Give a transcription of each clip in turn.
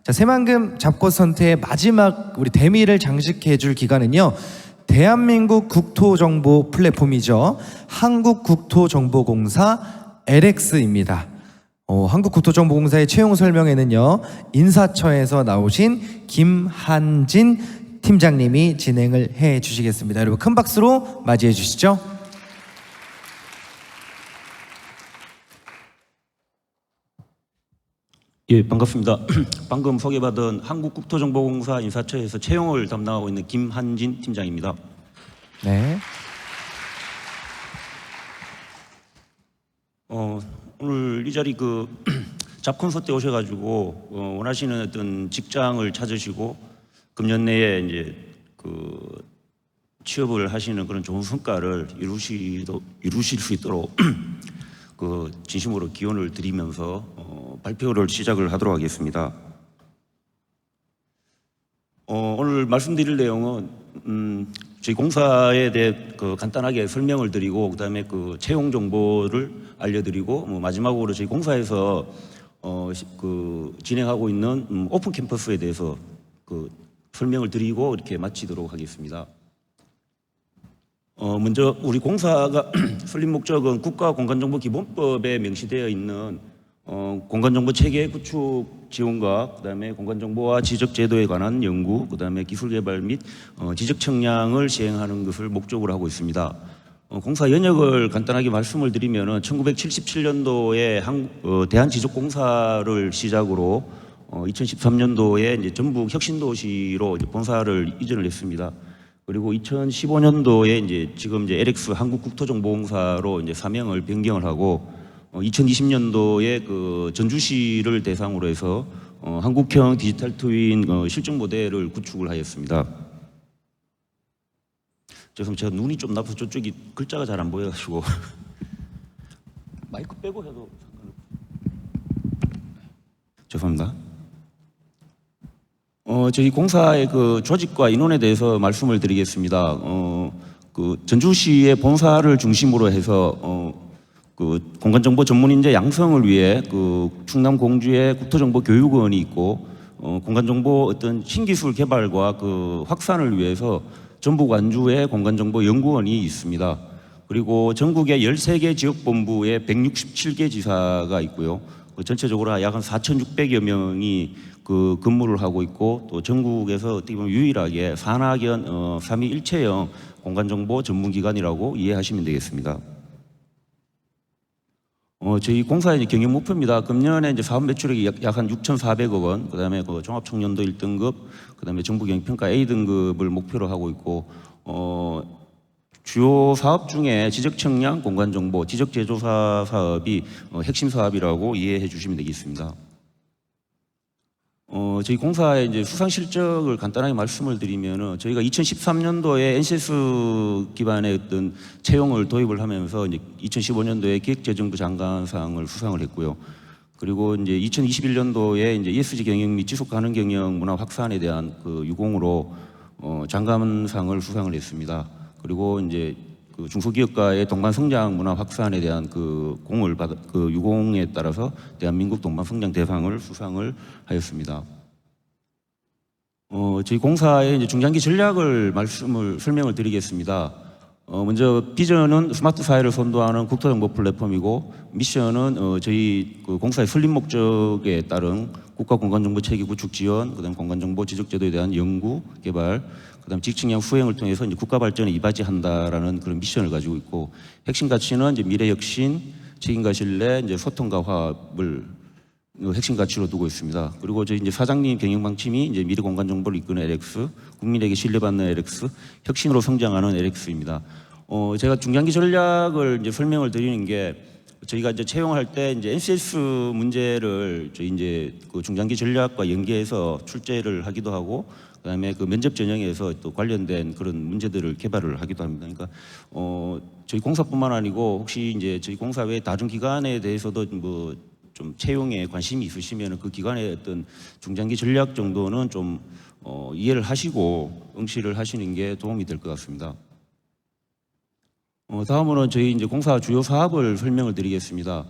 자, 새만금 잡꽃선태의 마지막 우리 대미를 장식해 줄 기관은요, 대한민국 국토정보 플랫폼이죠. 한국국토정보공사 LX입니다. 한국국토정보공사의 채용 설명회는요, 인사처에서 나오신 김한진 팀장님이 진행을 해 주시겠습니다. 여러분 큰 박수로 맞이해 주시죠. 예, 반갑습니다. 방금 소개받은 한국국토정보공사 인사처에서 채용을 담당하고 있는 김한진 팀장입니다. 네. 오늘 이 자리 잡콘서트 때 오셔가지고 원하시는 어떤 직장을 찾으시고 금년 내에 이제 취업을 하시는 그런 좋은 성과를 이루실 수 있도록 진심으로 기원을 드리면서 발표를 시작을 하도록 하겠습니다. 오늘 말씀드릴 내용은 저희 공사에 대해 간단하게 설명을 드리고 그다음에 채용 정보를 알려드리고 마지막으로 저희 공사에서 진행하고 있는 오픈 캠퍼스에 대해서 설명을 드리고 이렇게 마치도록 하겠습니다. 먼저 우리 공사가 설립 목적은 국가공간정보기본법에 명시되어 있는 공간정보 체계 구축 지원과 그다음에 공간정보와 지적제도에 관한 연구, 그다음에 기술개발 및 지적 청량을 시행하는 것을 목적으로 하고 있습니다. 공사 연역을 간단하게 말씀을 드리면은 1977년도에 대한지적공사를 시작으로 2013년도에 이제 전북 혁신도시로 이제 본사를 이전을 했습니다. 그리고 2015년도에 이제 지금 이제 LX 한국국토정보공사로 이제 사명을 변경을 하고 2020년도에 전주시를 대상으로 해서 한국형 디지털 트윈 실증 모델을 구축을 하였습니다. 죄송합니다. 제가 눈이 좀 나빠서 저쪽이 글자가 잘 안 보여가지고 마이크 빼고 해도 죄송합니다. 저희 공사의 조직과 인원에 대해서 말씀을 드리겠습니다. 전주시의 본사를 중심으로 해서 공간정보 전문인재 양성을 위해 충남 공주에 국토정보교육원이 있고 공간정보 어떤 신기술 개발과 확산을 위해서 전북 완주에 공간정보연구원이 있습니다. 그리고 전국에 13개 지역본부에 167개 지사가 있고요. 전체적으로 약 한 4,600여 명이 근무를 하고 있고 또 전국에서 어떻게 보면 유일하게 산학연 삼위일체형 공간정보 전문기관이라고 이해하시면 되겠습니다. 저희 공사의 경영 목표입니다. 금년에 이제 사업 매출액이 약 한 6,400억 원, 그다음에 종합청년도 1등급, 그다음에 정부경영평가 A등급을 목표로 하고 있고, 주요 사업 중에 지적청량, 공간정보, 지적제조사 사업이 핵심 사업이라고 이해해 주시면 되겠습니다. 저희 공사의 이제 수상 실적을 간단하게 말씀을 드리면은 저희가 2013년도에 NCS 기반의 어떤 채용을 도입을 하면서 이제 2015년도에 기획재정부 장관상을 수상을 했고요. 그리고 이제 2021년도에 이제 ESG 경영 및 지속 가능 경영 문화 확산에 대한 유공으로 장관상을 수상을 했습니다. 그리고 이제 중소기업가의 동반 성장 문화 확산에 대한 공을 유공에 따라서 대한민국 동반 성장 대상을 수상을 하였습니다. 저희 공사의 이제 중장기 전략을 설명을 드리겠습니다. 먼저 비전은 스마트 사회를 선도하는 국토정보 플랫폼이고 미션은 저희 공사의 설립 목적에 따른 국가공간정보 체계 구축 지원, 그다음 공간정보 지적제도에 대한 연구, 개발, 그다음 직책량 수행을 통해서 이제 국가 발전에 이바지한다라는 그런 미션을 가지고 있고 핵심 가치는 이제 미래 혁신, 책임과 신뢰, 이제 소통과 화합을 핵심 가치로 두고 있습니다. 그리고 저희 이제 사장님 경영 방침이 이제 미래 공간 정보를 이끄는 LX, 국민에게 신뢰받는 LX, 혁신으로 성장하는 LX입니다. 제가 중장기 전략을 이제 설명을 드리는 게 저희가 이제 채용할 때 이제 NCS 문제를 저희 이제 중장기 전략과 연계해서 출제를 하기도 하고 그다음에 면접 전형에서 또 관련된 그런 문제들을 개발을 하기도 합니다. 그러니까 저희 공사뿐만 아니고 혹시 이제 저희 공사 외 다른 기관에 대해서도 좀 채용에 관심이 있으시면 그 기관의 어떤 중장기 전략 정도는 좀 이해를 하시고 응시를 하시는 게 도움이 될 것 같습니다. 다음으로는 저희 이제 공사 주요 사업을 설명을 드리겠습니다.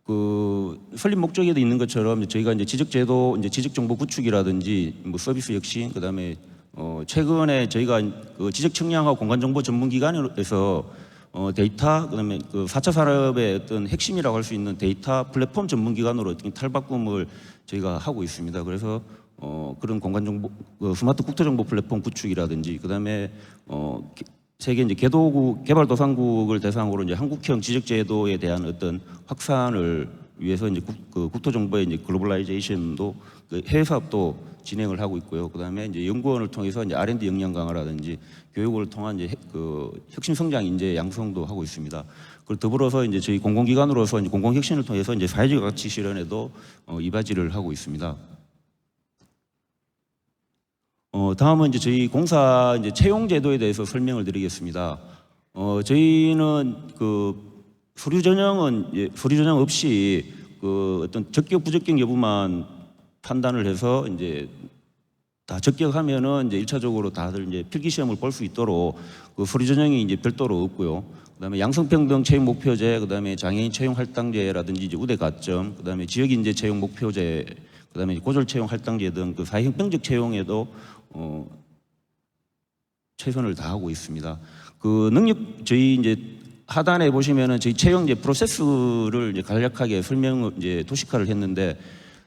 그 설립 목적에도 있는 것처럼 저희가 이제 지적제도, 이제 지적정보 구축이라든지 뭐 서비스 혁신, 그다음에 최근에 저희가 그 지적청량하고 공간정보 전문기관에서 데이터, 그다음에 그 4차 산업의 어떤 핵심이라고 할 수 있는 데이터 플랫폼 전문기관으로 어떤 탈바꿈을 저희가 하고 있습니다. 그래서 그런 공간정보, 스마트 국토정보 플랫폼 구축이라든지, 그다음에 세계 이제 개발도상국을 대상으로 이제 한국형 지적제도에 대한 어떤 확산을 위해서 이제 국토정보의 이제 글로벌라이제이션도 그 해외 사업도 진행을 하고 있고요. 그다음에 이제 연구원을 통해서 이제 R&D 역량 강화라든지 교육을 통한 이제 그 혁신 성장 인재 양성도 하고 있습니다. 그리고 더불어서 이제 저희 공공기관으로서 이제 공공혁신을 통해서 이제 사회적 가치 실현에도 이바지를 하고 있습니다. 다음은 이제 저희 공사 이제 채용 제도에 대해서 설명을 드리겠습니다. 저희는 그 서류 전형은 서류 전형 없이 그 어떤 적격 부적격 여부만 판단을 해서 이제 다 적격하면은 이제 1차적으로 다들 이제 필기 시험을 볼 수 있도록 그 서류 전형이 이제 별도로 없고요. 그다음에 양성평등 채용 목표제, 그다음에 장애인 채용 할당제라든지 이제 우대 가점, 그다음에 지역 인재 채용 목표제, 그다음에 고졸 채용 할당제 등 그 사회형평적 채용에도 최선을 다하고 있습니다. 그 능력 저희 이제 하단에 보시면은 저희 채용 이제 프로세스를 이제 간략하게 설명을 이제 도식화를 했는데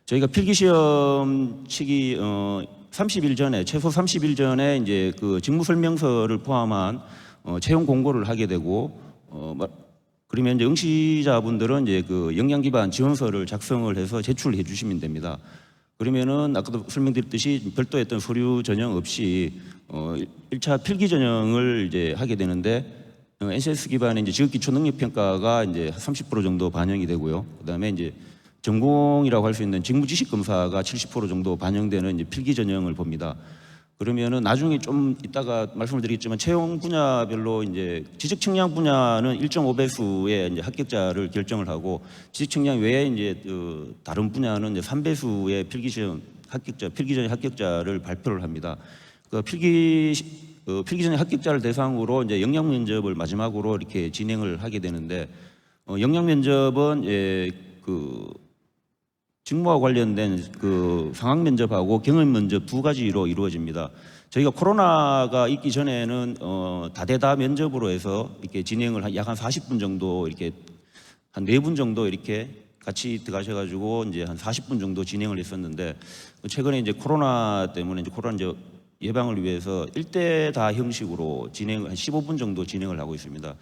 저희가 필기 시험 치기 30일 전에 최소 30일 전에 이제 그 직무 설명서를 포함한 채용 공고를 하게 되고 그러면 이제 응시자분들은 이제 그 역량 기반 지원서를 작성을 해서 제출해 주시면 됩니다. 그러면은 아까도 설명드렸듯이 별도의 어떤 서류 전형 없이 1차 필기 전형을 이제 하게 되는데 NCS 기반의 이제 지역기초 능력 평가가 이제 30% 정도 반영이 되고요. 그다음에 이제 전공이라고 할 수 있는 직무 지식 검사가 70% 정도 반영되는 이제 필기 전형을 봅니다. 그러면은 나중에 좀 이따가 말씀을 드리겠지만 채용 분야별로 이제 지적 측량 분야는 1.5배수의 이제 합격자를 결정을 하고 지적 측량 외에 이제 다른 분야는 이제 3배수의 필기 시험 합격자, 필기 전형 합격자를 발표를 합니다. 그 필기 전형 합격자를 대상으로 이제 역량 면접을 마지막으로 이렇게 진행을 하게 되는데 역량 면접은 그 직무와 관련된 그 상황 면접하고 경험 면접 두 가지로 이루어집니다. 저희가 코로나가 있기 전에는 다대다 면접으로 해서 이렇게 진행을 약 한 40분 정도 이렇게 한 4분 정도 이렇게 같이 들어가셔가지고 이제 한 40분 정도 진행을 했었는데 최근에 이제 코로나 때문에 이제 코로나 이제 예방을 위해서 1대 다 형식으로 진행 한 15분 정도 진행을 하고 있습니다.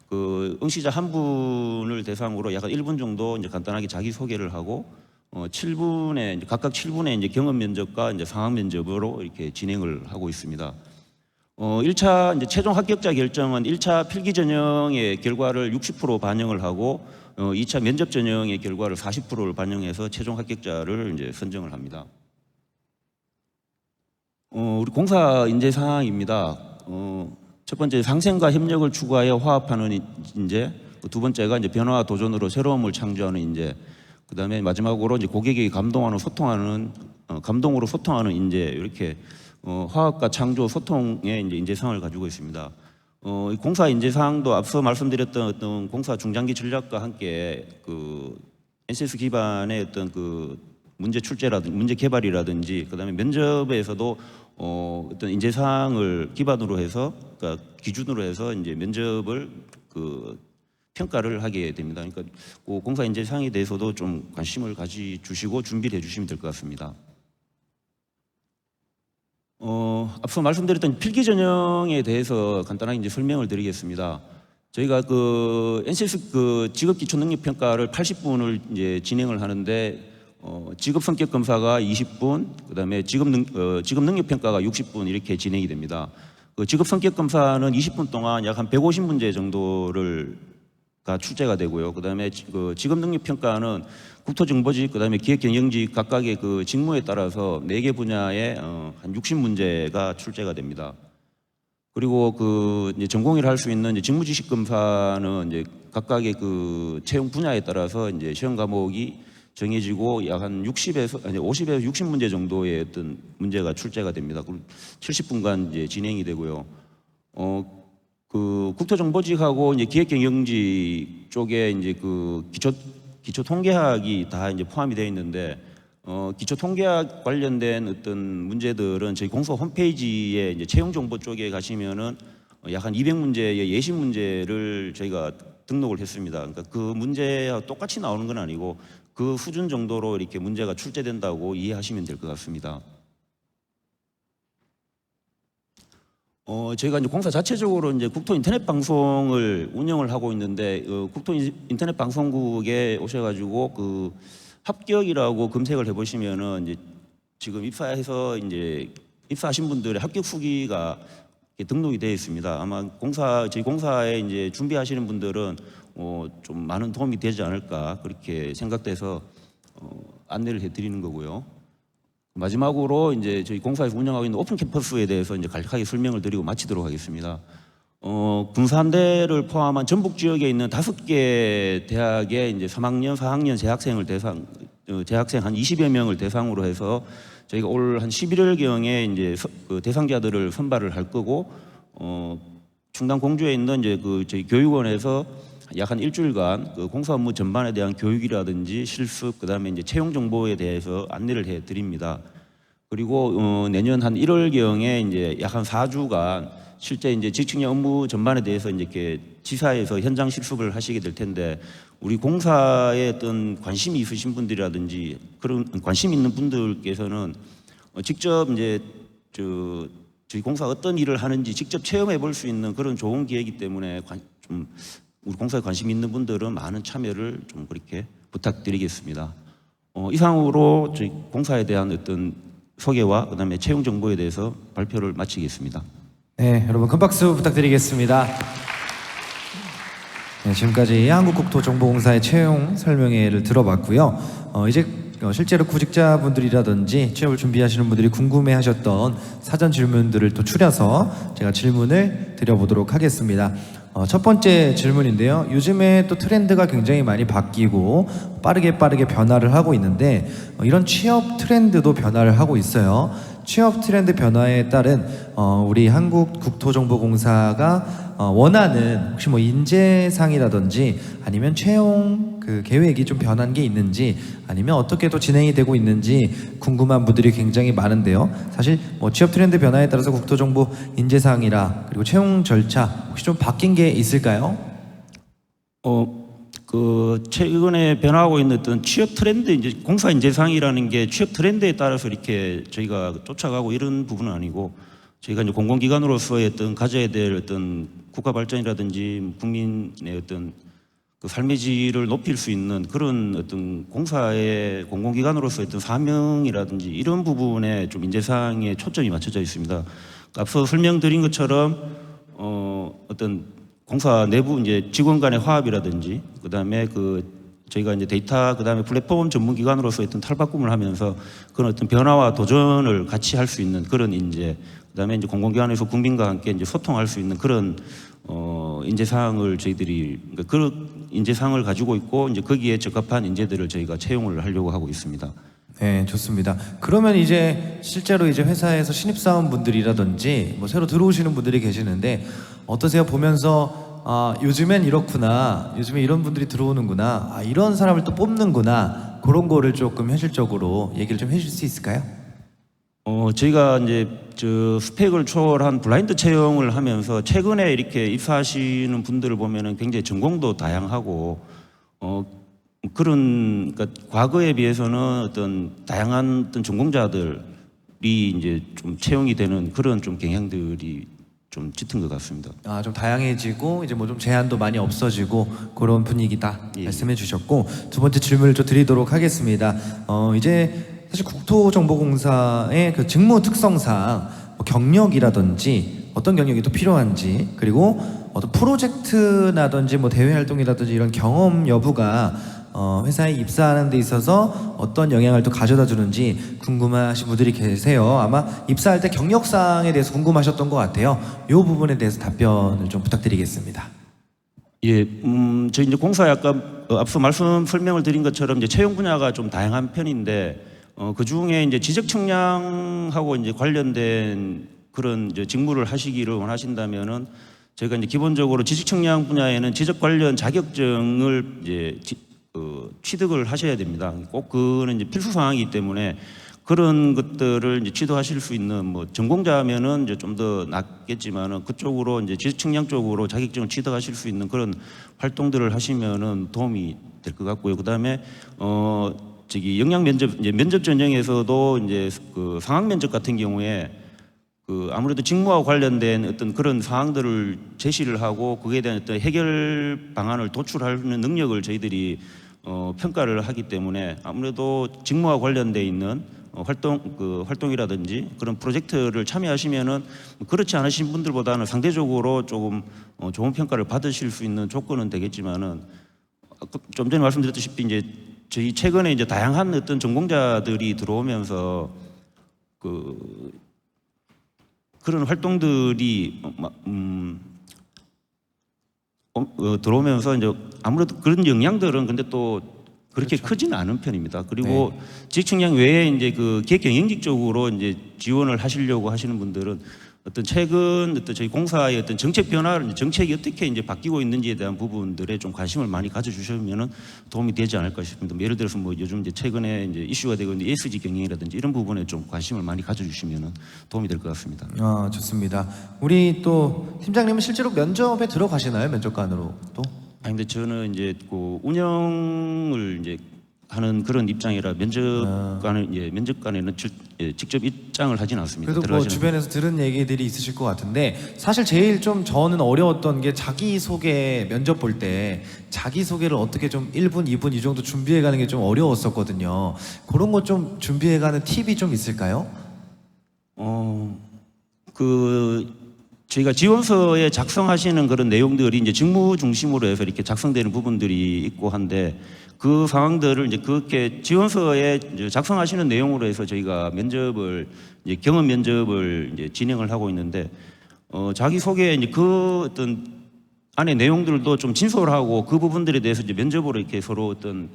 그 응시자 한 분을 대상으로 약 1분 정도 이제 간단하게 자기 소개를 하고 7분에 각각 7분의 이제 경험 면접과 이제 상황 면접으로 이렇게 진행을 하고 있습니다. 1차 이제 최종 합격자 결정은 1차 필기 전형의 결과를 60% 반영을 하고 2차 면접 전형의 결과를 40%를 반영해서 최종 합격자를 이제 선정을 합니다. 우리 공사 인재 사항입니다. 첫 번째 상생과 협력을 추구하여 화합하는 인재, 두 번째가 이제 변화와 도전으로 새로움을 창조하는 인재, 그다음에 마지막으로 이제 고객에게 감동으로 소통하는 인재, 이렇게 화합과 창조, 소통의 이제 인재상을 가지고 있습니다. 이 공사 인재상도 앞서 말씀드렸던 어떤 공사 중장기 전략과 함께 그 NCS 기반의 어떤 그 문제 출제라든지 문제 개발이라든지 그다음에 면접에서도 어떤 인재상을 기반으로 해서 그러니까 기준으로 해서 이제 면접을 그 평가를 하게 됩니다. 그러니까 그 공사 인재상에 대해서도 좀 관심을 가져주시고 준비를 해주시면 될 것 같습니다. 앞서 말씀드렸던 필기 전형에 대해서 간단하게 이제 설명을 드리겠습니다. 저희가 그 NCS 그 직업 기초 능력 평가를 80분을 이제 진행을 하는데 직업 성격 검사가 20분, 그다음에 직업 능력 평가가 60분 이렇게 진행이 됩니다. 그 직업 성격 검사는 20분 동안 약 한 150문제 정도를 출제가 되고요. 그다음에 그 직업 능력 평가는 국토정보직, 그다음에 기획경영직 각각의 그 직무에 따라서 4개 분야에 한 60문제가 출제가 됩니다. 그리고 그 이제 전공의를 할 수 있는 이제 직무지식 검사는 이제 각각의 그 채용 분야에 따라서 이제 시험 과목이 정해지고 약 한 50에서 60문제 정도의 어떤 문제가 출제가 됩니다. 그럼 70분간 이제 진행이 되고요. 그 국토정보직하고 이제 기획경영직 쪽에 이제 그 기초 통계학이 다 이제 포함이 되어 있는데 기초 통계학 관련된 어떤 문제들은 저희 공사 홈페이지에 이제 채용 정보 쪽에 가시면은 약 한 200문제의 예시 문제를 저희가 등록을 했습니다. 그러니까 그 문제와 똑같이 나오는 건 아니고 그 수준 정도로 이렇게 문제가 출제된다고 이해하시면 될 것 같습니다. 저희가 이제 공사 자체적으로 이제 국토 인터넷 방송을 운영을 하고 있는데 국토 인터넷 방송국에 오셔가지고 그 합격이라고 검색을 해보시면은 이제 지금 입사해서 이제 입사하신 분들의 합격 후기가 등록이 되어 있습니다. 아마 저희 공사에 이제 준비하시는 분들은 좀 많은 도움이 되지 않을까 그렇게 생각돼서 안내를 해드리는 거고요. 마지막으로 이제 저희 공사에서 운영하고 있는 오픈 캠퍼스에 대해서 이제 간략하게 설명을 드리고 마치도록 하겠습니다. 군산대를 포함한 전북 지역에 있는 5개 대학의 이제 3학년, 4학년 재학생 한 20여 명을 대상으로 해서 저희가 올 한 11월경에 이제 그 대상자들을 선발을 할 거고, 충남 공주에 있는 이제 그 저희 교육원에서 약 한 일주일간 그 공사 업무 전반에 대한 교육이라든지 실습, 그다음에 이제 채용 정보에 대해서 안내를 해 드립니다. 그리고 내년 한 1월경에 이제 약 한 4주간 실제 이제 직책령 업무 전반에 대해서 이제 이렇게 지사에서 현장 실습을 하시게 될 텐데, 우리 공사에 어떤 관심이 있으신 분들이라든지 그런 관심 있는 분들께서는 직접 이제 저희 공사 어떤 일을 하는지 직접 체험해 볼 수 있는 그런 좋은 기회이기 때문에 좀 우리 공사에 관심 있는 분들은 많은 참여를 좀 그렇게 부탁드리겠습니다. 이상으로 저희 공사에 대한 어떤 소개와 그다음에 채용 정보에 대해서 발표를 마치겠습니다. 네, 여러분 큰 박수 부탁드리겠습니다. 네, 지금까지 한국국토정보공사의 채용 설명회를 들어봤고요. 이제 실제로 구직자분들이라든지 취업을 준비하시는 분들이 궁금해하셨던 사전 질문들을 또 추려서 제가 질문을 드려보도록 하겠습니다. 첫 번째 질문인데요. 요즘에 또 트렌드가 굉장히 많이 바뀌고 빠르게 변화를 하고 있는데 이런 취업 트렌드도 변화를 하고 있어요. 취업 트렌드 변화에 따른 우리 한국국토정보공사가 원하는 혹시 뭐 인재상이라든지 아니면 채용 그 계획이 좀 변한 게 있는지, 아니면 어떻게 또 진행이 되고 있는지 궁금한 분들이 굉장히 많은데요. 사실 뭐 취업 트렌드 변화에 따라서 국토정보 인재상이라 그리고 채용 절차 혹시 좀 바뀐 게 있을까요? 그 최근에 변화하고 있는 어떤 취업 트렌드, 이제 공사 인재상이라는 게 취업 트렌드에 따라서 이렇게 저희가 쫓아가고 이런 부분은 아니고, 저희가 이제 공공기관으로서의 어떤 가져야 될 어떤 국가 발전이라든지 국민의 어떤 그 삶의 질을 높일 수 있는 그런 어떤 공사의 공공기관으로서의 어떤 사명이라든지 이런 부분에 좀 인재상에 초점이 맞춰져 있습니다. 앞서 설명드린 것처럼 어떤 공사 내부 이제 직원 간의 화합이라든지, 그다음에 저희가 이제 데이터, 그다음에 플랫폼 전문기관으로서 어떤 탈바꿈을 하면서 그런 어떤 변화와 도전을 같이 할 수 있는 그런 인재, 그다음에 이제 공공기관에서 국민과 함께 이제 소통할 수 있는 그런 인재상을 저희들이 그 인재상을 가지고 있고, 이제 거기에 적합한 인재들을 저희가 채용을 하려고 하고 있습니다. 네, 좋습니다. 그러면 이제 실제로 이제 회사에서 신입사원분들이라든지 뭐 새로 들어오시는 분들이 계시는데 어떠세요? 보면서 요즘엔 이렇구나, 요즘에 이런 분들이 들어오는구나, 이런 사람을 또 뽑는구나, 그런 거를 조금 현실적으로 얘기를 좀 해줄 수 있을까요? 저희가 이제 스펙을 초월한 블라인드 채용을 하면서 최근에 이렇게 입사하시는 분들을 보면은 굉장히 전공도 다양하고 그러니까 과거에 비해서는 어떤 다양한 어떤 전공자들이 이제 좀 채용이 되는 그런 좀 경향들이 좀 짙은 것 같습니다. 좀 다양해지고 이제 뭐 좀 제한도 많이 없어지고 그런 분위기다, 예. 말씀해 주셨고, 두 번째 질문을 좀 드리도록 하겠습니다. 이제 사실 국토정보공사의 그 직무 특성상 뭐 경력이라든지 어떤 경력이 또 필요한지, 그리고 어떤 프로젝트라든지 뭐 대외 활동이라든지 이런 경험 여부가 회사에 입사하는 데 있어서 어떤 영향을 또 가져다 주는지 궁금하신 분들이 계세요. 아마 입사할 때 경력상에 대해서 궁금하셨던 것 같아요. 이 부분에 대해서 답변을 좀 부탁드리겠습니다. 예, 저희 이제 공사에 아까 앞서 설명을 드린 것처럼 이제 채용 분야가 좀 다양한 편인데, 그 중에 이제 지적 청량하고 이제 관련된 그런 이제 직무를 하시기를 원하신다면은 저희가 이제 기본적으로 지적 청량 분야에는 지적 관련 자격증을 이제 취득을 하셔야 됩니다. 꼭 그는 이제 필수 사항이기 때문에 그런 것들을 이제 취득하실 수 있는 뭐 전공자면은 이제 좀 더 낫겠지만은 그쪽으로 이제 지식청량 쪽으로 자격증을 취득하실 수 있는 그런 활동들을 하시면은 도움이 될 것 같고요. 그다음에 저기 영양 면접 이제 면접 전형에서도 이제 그 상황 면접 같은 경우에 그 아무래도 직무와 관련된 어떤 그런 사항들을 제시를 하고 그에 대한 어떤 해결 방안을 도출하는 능력을 저희들이 평가를 하기 때문에 아무래도 직무와 관련돼 있는 활동이라든지 그런 프로젝트를 참여하시면은 그렇지 않으신 분들보다는 상대적으로 조금 좋은 평가를 받으실 수 있는 조건은 되겠지만은 좀 전에 말씀드렸다시피 이제 저희 최근에 이제 다양한 어떤 전공자들이 들어오면서 그런 활동들이 들어오면서 이제 아무래도 그런 영향들은 근데 또 그렇게 그렇죠. 크지는 않은 편입니다. 그리고 지식청량 외에 이제 그 기획 경영직 쪽으로 이제 지원을 하시려고 하시는 분들은 어떤 최근 어떤 저희 공사의 어떤 정책 변화를 정책이 어떻게 이제 바뀌고 있는지에 대한 부분들에 좀 관심을 많이 가져주시면은 도움이 되지 않을까 싶습니다. 예를 들어서 뭐 요즘 이제 최근에 이제 이슈가 되고 있는 ESG 경영이라든지 이런 부분에 좀 관심을 많이 가져주시면은 도움이 될 것 같습니다. 좋습니다. 우리 또 팀장님은 실제로 면접에 들어가시나요? 면접관으로 또? 아니 근데 저는 이제 그 운영을 이제 하는 그런 입장이라 면접관에는 직접 입장을 하진 않습니다. 그래도 뭐 주변에서 들은 얘기들이 있으실 것 같은데 사실 제일 좀 저는 어려웠던 게 자기소개 면접 볼 때 자기소개를 어떻게 좀 1분, 2분 이 정도 준비해가는 게 좀 어려웠었거든요. 그런 거 좀 준비해가는 팁이 좀 있을까요? 저희가 지원서에 작성하시는 그런 내용들이 이제 직무 중심으로 해서 이렇게 작성되는 부분들이 있고 한데 그 상황들을 이제 그렇게 지원서에 이제 작성하시는 내용으로 해서 저희가 면접을 이제 경험 면접을 이제 진행을 하고 있는데 자기 소개 이제 그 어떤 안에 내용들도 좀 진솔하고 그 부분들에 대해서 이제 면접으로 이렇게 서로 어떤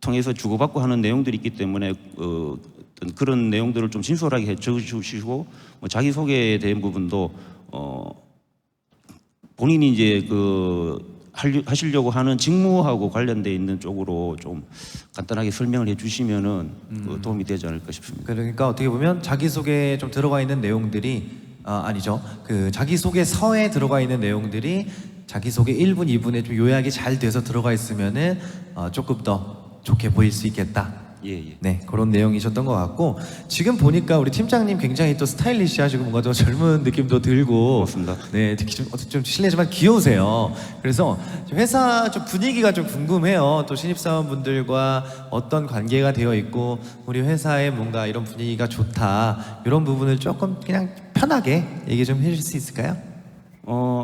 통해서 주고받고 하는 내용들이 있기 때문에 어떤 그런 내용들을 좀 진솔하게 적어주시고 자기 소개에 대한 부분도 본인이 이제 하시려고 하는 직무하고 관련돼 있는 쪽으로 좀 간단하게 설명을 해주시면은 도움이 되지 않을까 싶습니다. 그러니까 어떻게 보면 자기소개에 좀 들어가 있는 내용들이 아니죠. 그 자기소개서에 들어가 있는 내용들이 자기소개 1분, 2분에 좀 요약이 잘 돼서 들어가 있으면은 조금 더 좋게 보일 수 있겠다. 예. 네, 그런 내용이셨던 것 같고 지금 보니까 우리 팀장님 굉장히 또 스타일리시하시고 뭔가 좀 젊은 느낌도 들고 고맙습니다. 네, 특히 좀 실례지만 귀여우세요. 그래서 좀 회사 좀 분위기가 좀 궁금해요. 또 신입사원분들과 어떤 관계가 되어 있고 우리 회사에 뭔가 이런 분위기가 좋다 이런 부분을 조금 그냥 편하게 얘기 좀 해주실 수 있을까요?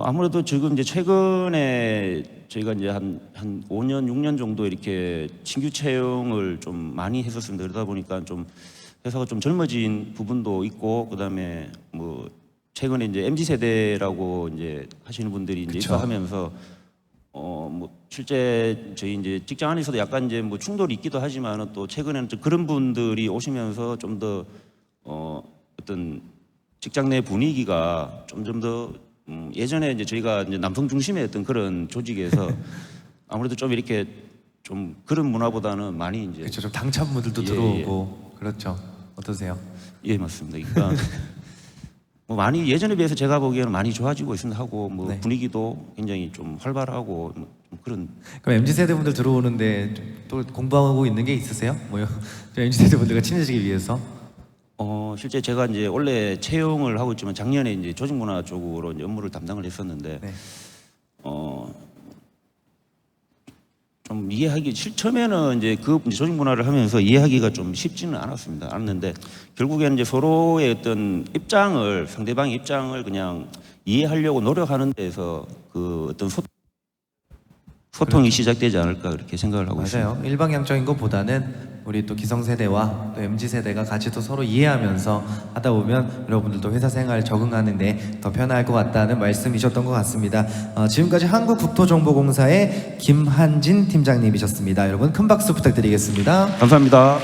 아무래도 지금 이제 최근에 저희가 이제 한 5년, 6년 정도 이렇게 신규 채용을 좀 많이 했었습니다. 그러다 보니까 좀 회사가 좀 젊어진 부분도 있고, 그다음에 뭐 최근에 이제 MZ 세대라고 이제 하시는 분들이 이제 그쵸. 입사하면서 뭐 실제 저희 이제 직장 안에서도 약간 이제 뭐 충돌이 있기도 하지만은 또 최근에는 좀 그런 분들이 오시면서 좀 더 어떤 직장 내 분위기가 좀 더 예전에 이제 저희가 이제 남성 중심의 어떤 그런 조직에서 아무래도 좀 이렇게 좀 그런 문화보다는 많이 이제 그렇죠. 좀 당찬 분들도 예, 들어오고 그렇죠. 어떠세요? 예 맞습니다. 그러니까 뭐 많이 예전에 비해서 제가 보기에는 많이 좋아지고 있습니다 하고 뭐 네. 분위기도 굉장히 좀 활발하고 좀 그런 그럼 MZ 세대 분들 들어오는데 또 공부하고 있는 게 있으세요? 뭐요? MZ 세대 분들과 친해지기 위해서? 실제 제가 이제 원래 채용을 하고 있지만 작년에 이제 조직문화 쪽으로 이제 업무를 담당을 했었는데 네. 좀 이해하기 처음에는 이제 이제 조직문화를 하면서 이해하기가 좀 쉽지는 않았는데 결국에는 이제 서로의 어떤 입장을 상대방의 입장을 그냥 이해하려고 노력하는 데서 그 어떤 소통이 시작되지 않을까 그렇게 생각을 하고 있습니다. 맞아요. 일방향적인 것보다는 우리 또 기성세대와 또 MZ세대가 같이 또 서로 이해하면서 하다 보면 여러분들도 회사 생활 적응하는데 더 편할 것 같다는 말씀이셨던 것 같습니다. 지금까지 한국국토정보공사의 김한진 팀장님이셨습니다. 여러분 큰 박수 부탁드리겠습니다. 감사합니다.